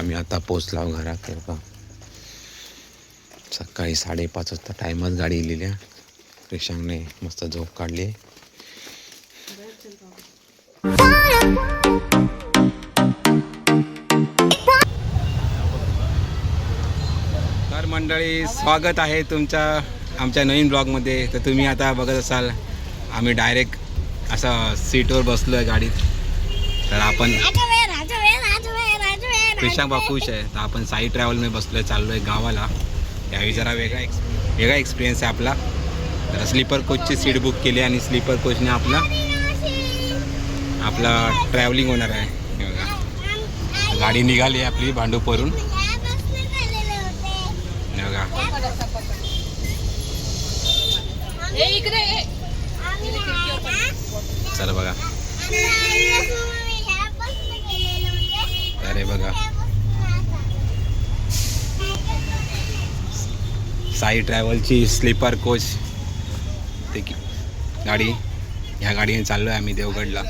आम्ही आता पोचलो घराकडे बा. सकाळी 5:30 वाजता टायमात गाडी इलेल्या. क्रिशांगने मस्त झोप काढली. तर मंडळी, स्वागत आहे तुमच्या आमच्या नवीन ब्लॉगमध्ये. तर तुम्ही आता बघत असाल आम्ही डायरेक्ट असा सीटवर बसलो आहे गाडीत. तर आपण क्रिशांग खुश आहे. तर आपण साई ट्रॅव्हलमध्ये बसलो आहे, चाललो आहे गावाला. यावेळी जरा वेगळा एक्सपिरियन्स आहे आपला. तर स्लीपर कोचची सीट बुक केली आणि स्लीपर कोचने आपला ट्रॅव्हलिंग होणार आहे. बघा गाडी निघाली आपली भांडूपवरून. बघा चला बघा. अरे बघा साई ट्रॅव्हलची स्लीपर कोच ते गाडी. ह्या गाडीने चाललो आहे आम्ही देवगडला.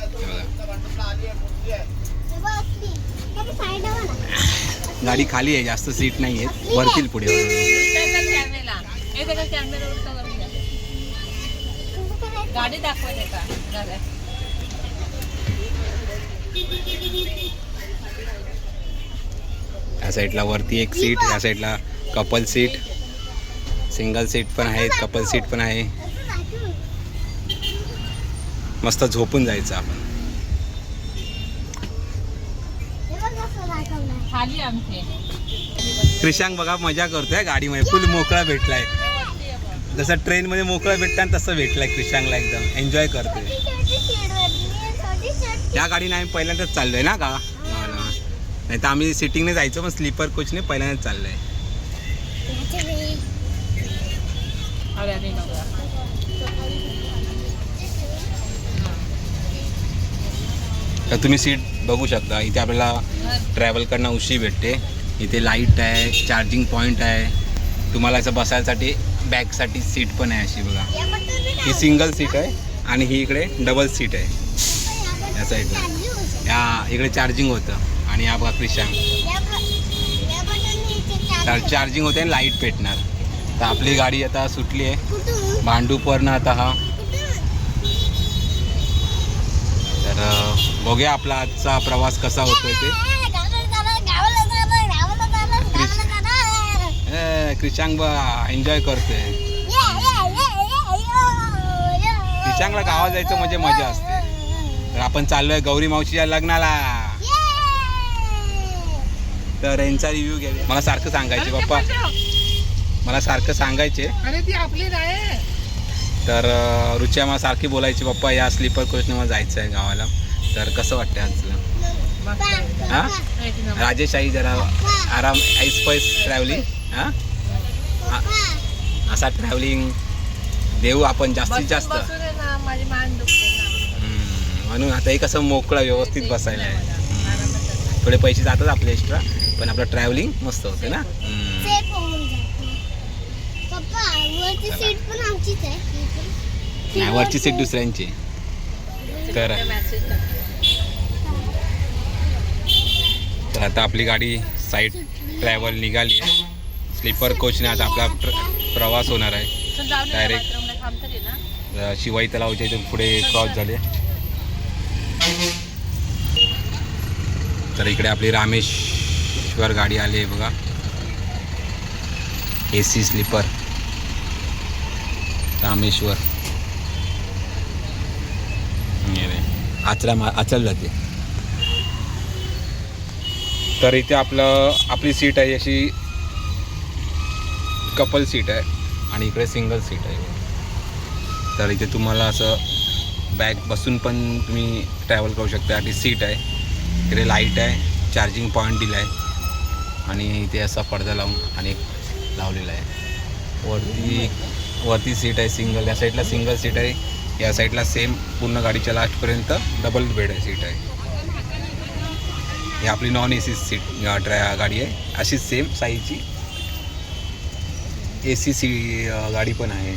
गाडी खाली आहे, जास्त सीट नाही आहेत, वरतील पुढे. गाडी दाखवायची का? या साईडला वरती एक सीट, या साईडला कपल सीट, सिंगल सीट पण आहेत, कपल सीट पण आहे. मस्त झोपून जायचं आपण. खाली आमची क्रिशांग बघा मजा करतोय गाडीमध्ये. फुल मोकळा भेटलाय, जसं ट्रेनमध्ये मोकळा भेटता तसं भेटलाय क्रिशांगला. एकदम एन्जॉय करतोय. या गाडीने आम्ही पहिल्यांदाच चाललोय ना का, नाही तर आम्ही सिटिंगने जायचो, पण स्लीपर कोचने पहिल्यांदाच चाललोय. तर तुम्ही सीट बघू शकता. इथे आपल्याला ट्रॅव्हल करणं उशी भेटते. इथे लाईट आहे, चार्जिंग पॉईंट आहे. तुम्हाला असं बसायसाठी बॅकसाठी सीट पण आहे अशी बघा. ही सिंगल सीट आहे आणि ही इकडे डबल सीट आहे या साईडला. या इकडे चार्जिंग होतं आणि या बघा क्रिशांग चार्जिंग होते आणि लाईट पेटणार. तर आपली गाडी आता सुटली आहे भांडूपवरनं आता. हा तर बघूया आपला आजचा प्रवास कसा होतोय ते. क्रिशांग बा एन्जॉय करतोय. क्रिशांगला गावात जायचं म्हणजे मजा असते. तर आपण चाललोय गौरी मावशीच्या लग्नाला. तर यांचा रिव्ह्यू घ्या. मला सारखं सांगायचे पप्पा, मला सारखं सांगायचे. अरे ती आपली नाही. तर रुच्या मला सारखी बोलायची पप्पा या स्लीपर कोचने मला जायचं आहे गावाला. तर कसं वाटतं आजचं? हां राजेश आई जरा आराम ऐस पैस ट्रॅव्हलिंग. हां असा ट्रॅव्हलिंग देऊ आपण जास्तीत जास्त. माझी मान दुखते म्हणून आता हे कसं मोकळं व्यवस्थित बसायला आहे. थोडे पैसे जातात आपले एक्स्ट्रा, पण आपलं ट्रॅव्हलिंग मस्त होते ना. नाही वरची सीट दुसऱ्यांची. तर आता आपली गाडी साईड ट्रॅव्हल निघाली आहे. स्लीपर कोचने आता आपला प्रवास होणार आहे डायरेक्ट शिवाई तलावच्या इथून पुढे क्रॉस झाले. तर इकडे आपली रामेश्वर गाडी आली आहे बघा, AC स्लीपर रामेश्वर. आचल जाते. तर इथे आपली सीट आहे अशी कपल सीट आहे आणि इकडे सिंगल सीट आहे. तर इथे तुम्हाला असं बॅग बसून पण तुम्ही ट्रॅव्हल करू शकता. आणि सीट आहे, इकडे लाईट आहे, चार्जिंग पॉईंट दिला आहे आणि इथे असा पडदा लावून आणि लावलेला आहे. वरती सीट आहे सिंगल. या साईडला सिंगल सीट आहे, या साईडला सेम पूर्ण गाडीच्या लास्टपर्यंत डबल बेड आहे सीट आहे. ही आपली नॉन AC सीट गाडी आहे. अशीच सेम साईजची AC गाडी पण आहे.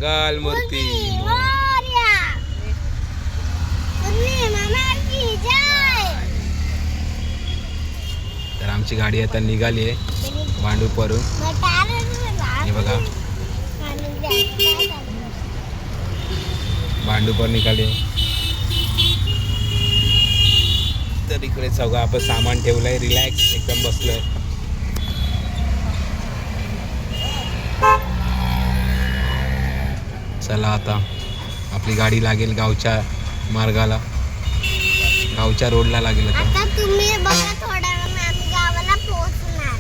मंगल मूर्ती. तर आमची गाडी आता निघाली आहे भांडूपवरून. हे बघा भांडूपर निघाली. तर इकडे सगळं आपण सामान ठेवलंय, रिलॅक्स एकदम बसलोय. चला आता आपली गाडी लागेल गावच्या मार्गाला, गावच्या रोडला लागेल. आता तुम्ही बघा थोड्या वेळाने आम्ही गावाला पोहोचणार.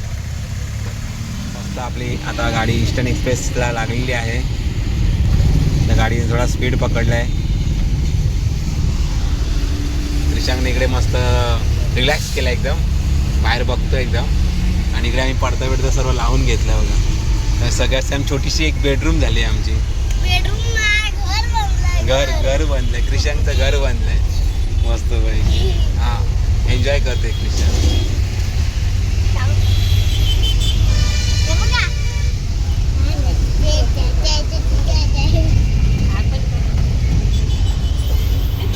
मस्त आपली आता गाडी ईस्टर्न एक्सप्रेसला लागलेली आहे. त्या गाडीने थोडा स्पीड पकडलाय. त्रिशांगने इकडे मस्त रिलॅक्स केला एकदम, बाहेर बघतो एकदम. आणि इकडे आम्ही पडदा बिडदा सर्व लावून घेतलं बघा. तर सगळ्यात सेम छोटीशी एक बेडरूम झाली आहे आमची. बेडरूम नाही, घर बनलंय. घर बनलंय, क्रिशांगचं घर बनलंय मस्त पैकी. हा, एन्जॉय करते क्रिशांग. हे बघा.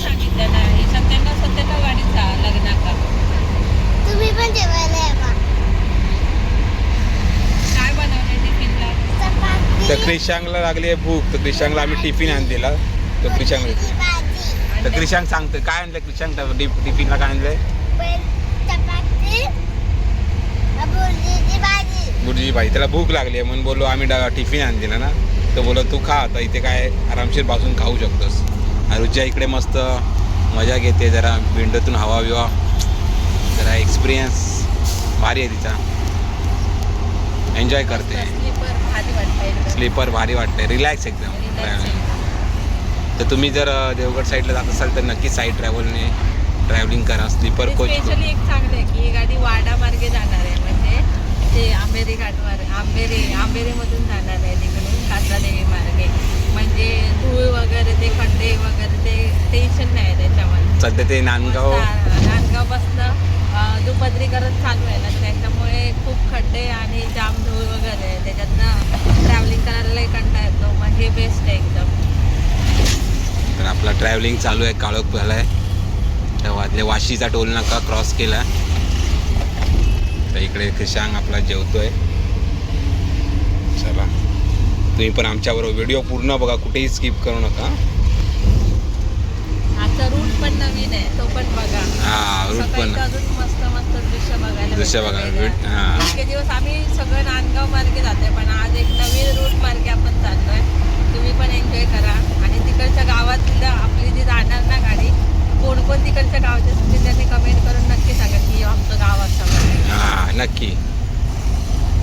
सांगितलं ना हे सत्याण्णव गाडीचा लग्नाचा. तुम्ही पण जेवायला या बा. काय बनवलंय टिफिनला? चपाती, तर क्रिशांगला लागली आहे भूक, तर क्रिशांगला आम्ही टिफिन आणलेला. तर क्रिशांग भाजी, तर क्रिशांग सांगतो काय आणलं क्रिशांग टिफिनला काय आणलंय. चपाती, बुर्जीची भाजी. बुर्जी भाई त्याला भूक लागली आहे म्हणून बोललो आम्ही टिफिन आणलेला ना. तर बोललो तू खा आता, इथे काय आरामशीर बसून खाऊ शकतोस. रुच्या इकडे मस्त मजा घेते, जरा विंडोतून हवा बिवा, जरा एक्सपिरियन्स भारी आहे तिचा, एन्जॉय करते. स्लीपर भारी वाटतंय. स्लीपर भारी वाटते, रिलॅक्स एकदम. तर तुम्ही जर देवगड साईडला जात असाल तर नक्की साईड ट्रॅव्हलिंग करा. Sleeper coach. स्पेशली एक चांगलं आहे की ही गाडी वाडा मार्गे जाणार आहे, म्हणजे ते आंबेरी घाटमार्ग आंबेरीमधून जाणार आहे तिकडून कासादेवी मार्गे. म्हणजे धूळ वगैरे ते खड्डे वगैरे ते टेन्शन नाही आहे त्याच्यामध्ये. सध्या ते नांदगाव नांदगावपासनं दुपदरीकरण चालू आहे ना, त्याच्यामुळे खूप खड्डे आणि जाम धूळ वगैरे आहे. त्याच्यातनं ट्रॅव्हलिंग करायलाही कंटाळा येतो, मग हे बेस्ट आहे एकदम. तर आपला ट्रॅव्हलिंग चालू आहे. काळोख झाला आहे. तेव्हा वाशीचा टोल नाका क्रॉस केला. तर इकडे क्रिशांग आपला जेवतोय. चला तुम्ही पण आमच्याबरोबर व्हिडिओ पूर्ण बघा, कुठेही स्किप करू नका. आता रूट पण नवीन आहे, तो पण बघा. हा, रूट पण अजून मस्त मस्त दृश्य बघायला हा. इतके दिवस आम्ही सगळं नांदगाव मार्गे जातोय, पण आज एक नवीन रूट मार्गे आपण चाललोय. तुम्ही पण एन्जॉय करा. आणि तिकडच्या गावातलं आपली जी जाणार ना गाडी, कोण कोण तिकडच्या गावाच्या असतील त्यांनी कमेंट करून नक्की सांगा की आमचं गाव असं. हा, नक्की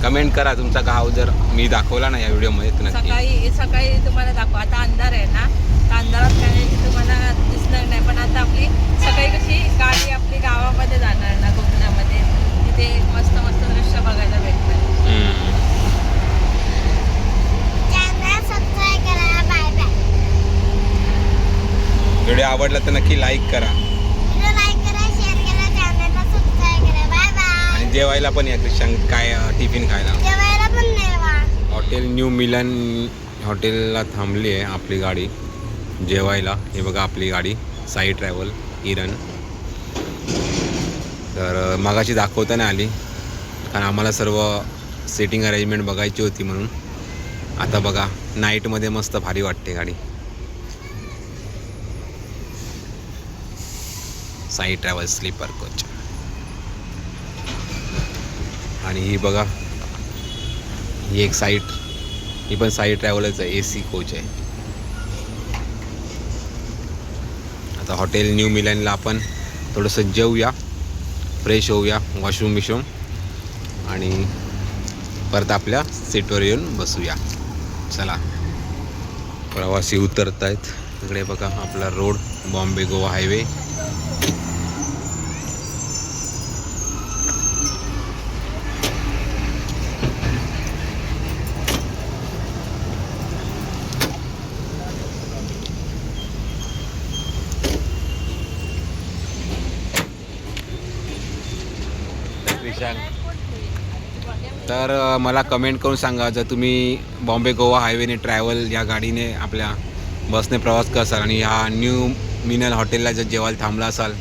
कमेंट करा तुमचा गाव जर मी दाखवला ना या व्हिडिओमध्ये तर नक्की. सकाळी तुम्हाला दाखव. आता अंधार आहे ना, तर अंधारात काही तुम्हाला दिसणार नाही. पण आता आपली सकाळी कशी गाडी आपली गावामध्ये जाणार ना, कोकणामध्ये, तिथे मस्त मस्त दृश्य बघायला भेटणार. चॅनल सबस्क्राइब करा. Bye bye. व्हिडिओ आवडला तर नक्की लाईक करा. व्हिडिओ लाईक करा, शेअर करा, चॅनलला सबस्क्राइब करा. Bye bye. आणि जेवायला पण या क्रिशांग काय टिफिन खायला. जेवायला पण नेवा. हॉटेल न्यू मिलन हॉटेलला थांबली आहे आपली गाडी जेवायला. हे बघा आपली गाडी साई ट्रॅव्हल इरन. तर मगाशी दाखवता नाही आली कारण आम्हाला सर्व सेटिंग अरेंजमेंट बघायची होती म्हणून. आता बघा नाईटमध्ये मस्त भारी वाटते गाडी. Sai travel sleeper coach. आणि ही बघा ही एक साईट, ही पण साई ट्रॅव्हलच आहे, AC कोच आहे. आता हॉटेल न्यू मिलनला आपण थोडंसं जेवूया, फ्रेश होऊया, वॉशरूम बिशरूम, आणि परत आपल्या सीटवर येऊन बसूया. चला प्रवासी उतरत आहेत. इकडे बघा आपला रोड, बॉम्बे गोवा हायवे. तर मला कमेंट करून सांगा, जर तुम्ही बॉम्बे गोवा हायवेने ट्रॅव्हल या गाडीने आपल्या बसने प्रवास करसाल आणि या न्यू मिनल हॉटेलला जर जेवायला थांबला असाल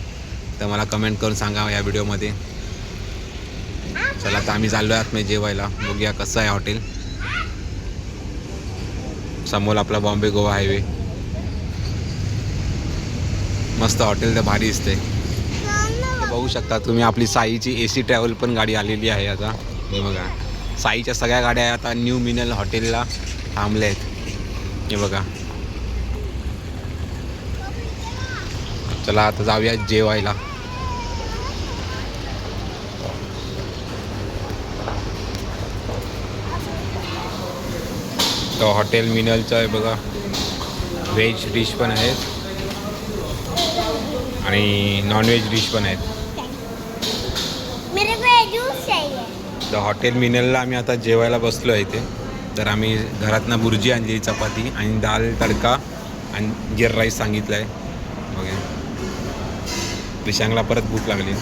तर मला कमेंट करून सांगा या व्हिडिओमध्ये. चला आता आम्ही चाललो आहे आतमध्ये जेवायला. बघूया कसं आहे हॉटेल. समोर आपला बॉम्बे गोवा हायवे. मस्त हॉटेल तर भारी दिसते. बघू शकता तुम्ही आपली साईची AC ट्रॅव्हल पण गाडी आलेली आहे आता. हे बघा साईच्या सगळ्या गाड्या आता न्यू मिनल हॉटेलला थांबल्या आहेत. हे बघा. चला आता जाऊया जेवायला. तो हॉटेल मिनलचं आहे बघा. व्हेज डिश पण आहेत आणि नॉनव्हेज डिश पण आहेत. मेरे को जूस चाहिए. तर हॉटेल मिनलला आम्ही आता जेवायला बसलो आहे इथे. तर आम्ही घरातनं बुर्जी आणली, चपाती आणि दाल तडका आणि जीरा राईस सांगितलं आहे. बघा विशांगला परत भूक लागली.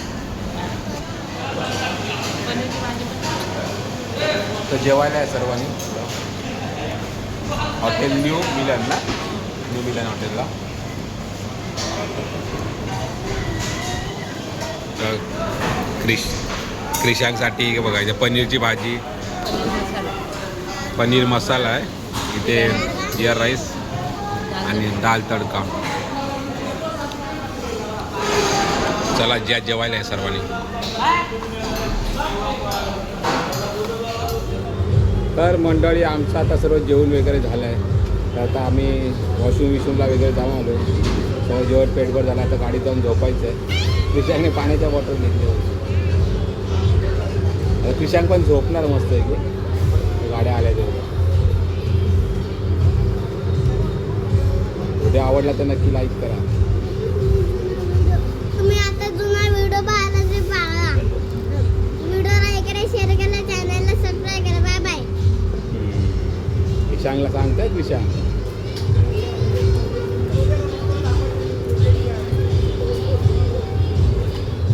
तर जेवायला आहे सर्वांनी हॉटेल न्यू मिलन ना. न्यू मिलन हॉटेलला. क्रिशांसाठी बघायचं पनीरची भाजी, पनीर मसाला आहे इथे, जीरा राईस आणि दाल तडका. चला जेवायला आहे सर्वांनी. तर मंडळी आमचं आता सर्व जेवण वगैरे झालं आहे. तर आता आम्ही वॉशरूमला वगैरे जाऊन आलो. सर्व जेवण पेटभर झालं. आता गाडीत जाऊन झोपायचं आहे. क्रिशांगने पाण्याच्या बॉटल घेतली होती. आता क्रिशांग पण झोपणार मस्त आहे की गाड्या आल्या तेवढ्या. व्हिडिओ आवडला तर नक्की लाईक करा. तुम्ही आता जुना व्हिडिओ पाहिला ते पाहा. व्हिडिओ लाईक करा, शेअर करा, चॅनलला सबस्क्राईब करा. Bye bye. क्रिशांगला सांगताय क्रिशांग.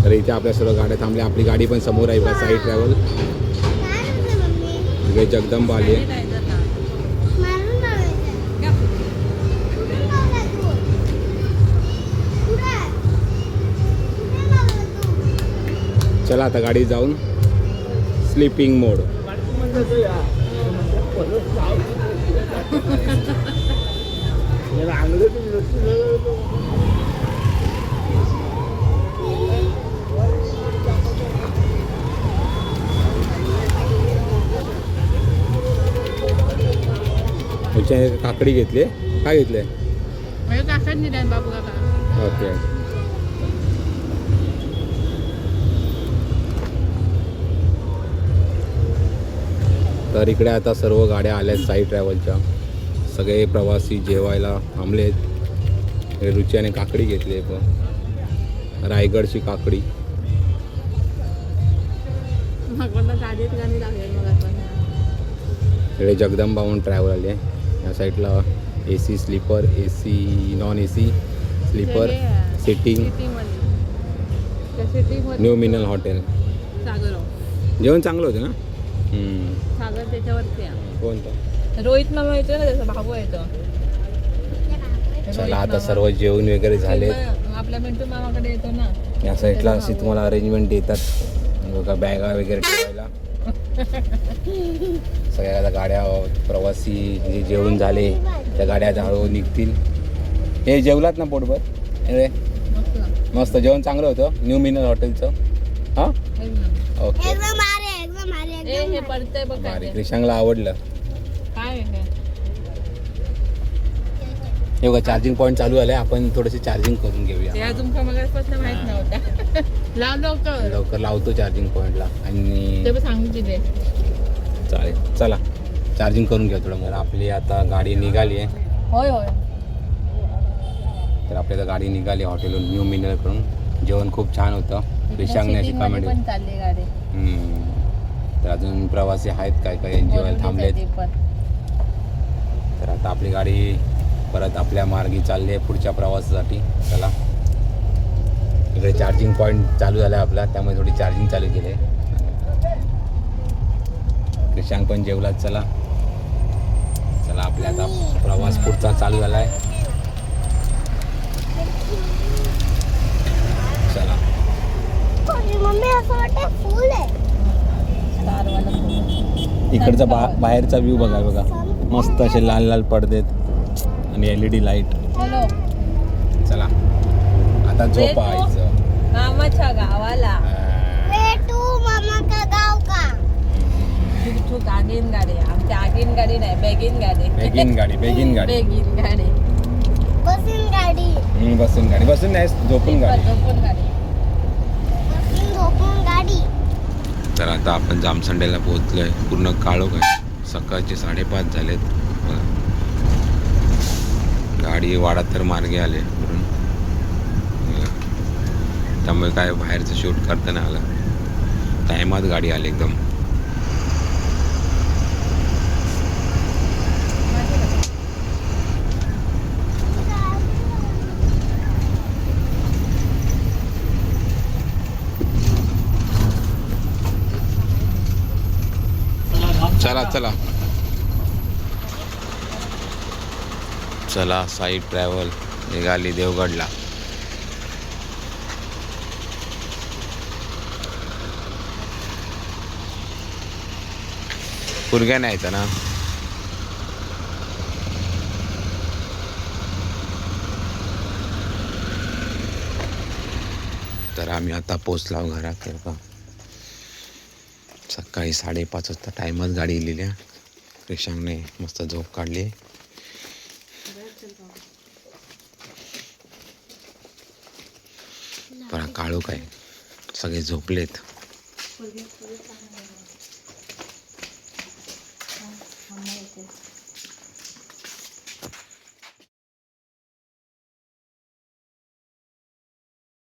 तर इथे आपल्या सर्व गाड्या थांबल्या. आपली गाडी पण समोर आहे बघा, साई ट्रॅव्हल. काय म्हणते मम्मी? इकडे जगदंबा आली आहे. मारून लावायचं. कुठे लावला तू? कुठे? कुठे लावला तू? चला आता गाडी जाऊन स्लीपिंग मोड. काकडी घेतली. काय घेतले? बाबू काका. ओके. तर इकडे आता सर्व गाड्या आल्या आहेत साई ट्रॅव्हलच्या. सगळे प्रवासी जेवायला थांबले आहेत. रुच्याने काकडी घेतली आहे पण रायगडची काकडी. इकडे जगदंबा म्हणून ट्रॅव्हल आली आहे. या साईडला AC sleeper, AC non AC sleeper, sitting, new Minal hotel. जेवण चांगलं होतं ना. सागर त्याच्यावरती कोणतं? रोहित मामा येतो ना, त्याचा भाऊ येतो. चला आता सर्व जेवण वगैरे झाले. आपल्या मिंटू मामाकडे येतो ना. या साईडला अशी तुम्हाला अरेंजमेंट देतात बघा, बॅगा वगैरे ठेवायला. सगळ्या गाड्या प्रवासी जे जेवण झाले त्या गाड्या हळूहळू निघतील. हे जेवलात ना पोटभर? हे मस्त जेवण चांगलं होतं न्यू मिनल हॉटेलचं. हां ओके. एकदम भारी, एकदम भारी, एकदम हे पडतंय बघ. भारी. क्रिशांगला आवडलं. काय हे बघा चार्जिंग पॉईंट चालू झालं आहे. आपण थोडंसं चार्जिंग करून घेऊया. ते तुमच्या मगासपासून माहित नव्हता. लाव लवकर. लवकर लावतो चार्जिंग पॉईंटला. आणि ते पण सांगितले. चालेल चला चार्जिंग करून घ्या थोडं. मला आपली आता गाडी निघाली आहे. होय होय. तर आपली आता गाडी निघाली हॉटेलवरून न्यू मिनलकडून. जेवण खूप छान होतं. क्रिशांगने अशी कमेंट. पण चालली गाडी. तर अजून प्रवासी आहेत काय काय जेवायला थांबलेत. तर आता आपली गाडी परत आपल्या मार्गी चालली आहे पुढच्या प्रवासासाठी. चला इकडे चार्जिंग पॉईंट चालू झाला आहे आपला, त्यामुळे थोडी चार्जिंग चालू केली आहे. क्रिशांक पण जेवलात. चला चला आपल्या आता प्रवास पुढचा चालू झाला आहे. चला मम्मी असं वाटतं फुल आहे. स्टारवाला फुल. इकडचा बाहेरचा व्ह्यू बघा मस्त असे लाल लाल पडदेत आणि LED लाईट. चलो चला आता झोपायचं. मामाच्या गावाला. तू मामा का गाव का? तू आगीन गाडी. आमची आगीन गाडी नाही, बेगीन गाडी. बेगीन गाडी बेगीन गाडी. बसून गाडी. बसून गाडी. बसून नाही, झोपून गाडी. झोपून गाडी. बसून झोपून गाडी. तर आता आपण जामसंडेला पोहोचलोय. पूर्ण काळोख आहे. सकाळचे 5:30 झालेत. बघा. गाडी वाडात तर मार्गे आले वरून. बघा. त्यामुळे काय बाहेरचं शूट करता नाही आलं. टायमात गाडी आली एकदम. चला चला चला साई ट्रॅव्हल निघाली देवगडला. पुरग्या नाही येतं ना. तर आम्ही आता पोचलो घरात. सकाळी 5:30 वाजता टायमात गाडी लिहिल्या. क्रिशांकने मस्त झोप काढली. बरा काळोख आहे. सगळे झोपलेत.